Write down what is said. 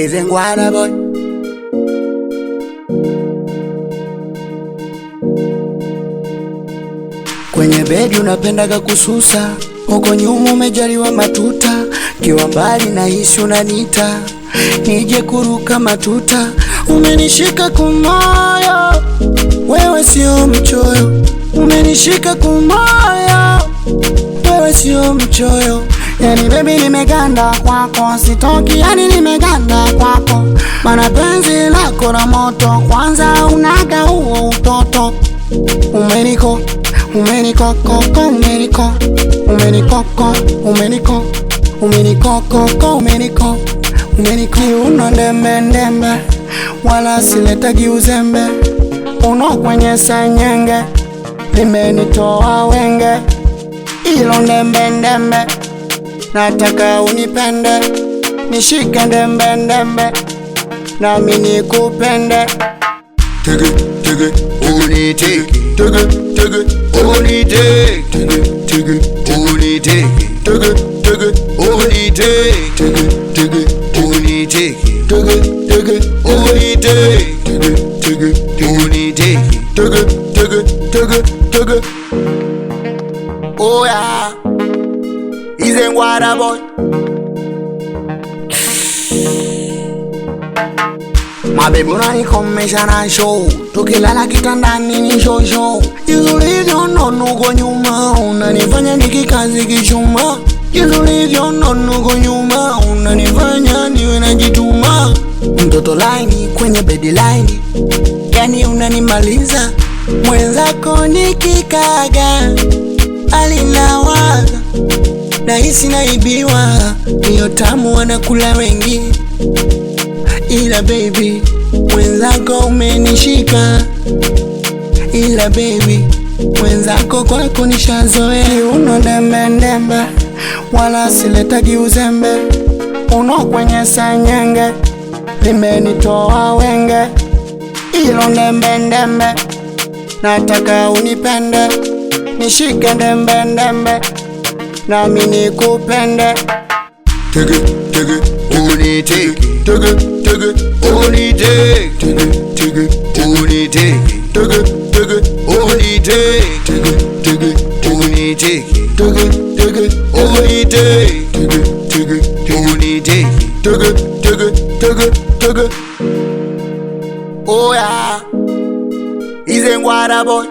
Izengwana boy. Kwenye bedi unapendaga kususa, uko nyuma umejaliwa matuta, kiwa mbali na hisi unanita, nije kuruka matuta. Umenishika kumoyo, wewe sio mchoyo. Umenishika kumoyo, wewe sio mchoyo. Yani baby nimeganda kwako, sitoki yani nimeganda kwako. Mana penzi lako na moto, kwanza unaga huo utoto. Umeniko, umeniko, koko, umeniko. Umeniko, umeniko, umeniko, koko, umeniko. Umeniko, uno ndembe ndembe, wala siletagi uzembe. Uno kwenye senyenge, limenitoa wenge. Ilo ndembe ndembe, nataka unipende, nishike ndembe ndembe, nami nikupende. Tege, tege, uniteke, tege, tege, uniteke, tege, tege, uniteke, tege, tege, uniteke, tege, tege, uniteke, tege, tege, uniteke, tege, tege, uniteke, tege, tege, tege, tege. Oh yeah, Izengwana boy. Mabebu unanikomesha na show, tukilala kitandani ni show show. Izulivyo nono uko nyuma, unanifanya nikikazi kishuma. Izulivyo nono uko nyuma, unanifanya niwe najituma. Mtoto laini kwenye bedi laini, yani unanimaliza. Mwenzako nikikaga, alinawaza, nahisi naibiwa. Iyo tamu wanakula wengi, ila baby mwenzako umenishika. Ila baby mwenzako kwako nishazoea. Uno ndembe ndembe, wala siletagi uzembe. Uno kwenye senyenge, limenitoa wenge. Ilo ndembe ndembe, nataka unipende, nishike ndembe ndembe, nami nikupende. Tege, tege, uniteke, tege, tege, uniteke, tege, tege, uniteke, tege, tege, uniteke, tege, tege, uniteke, tege, tege, uniteke, tege, tege, uniteke, tege, tege, tege, tege. Oh yeah, Izengwana boy.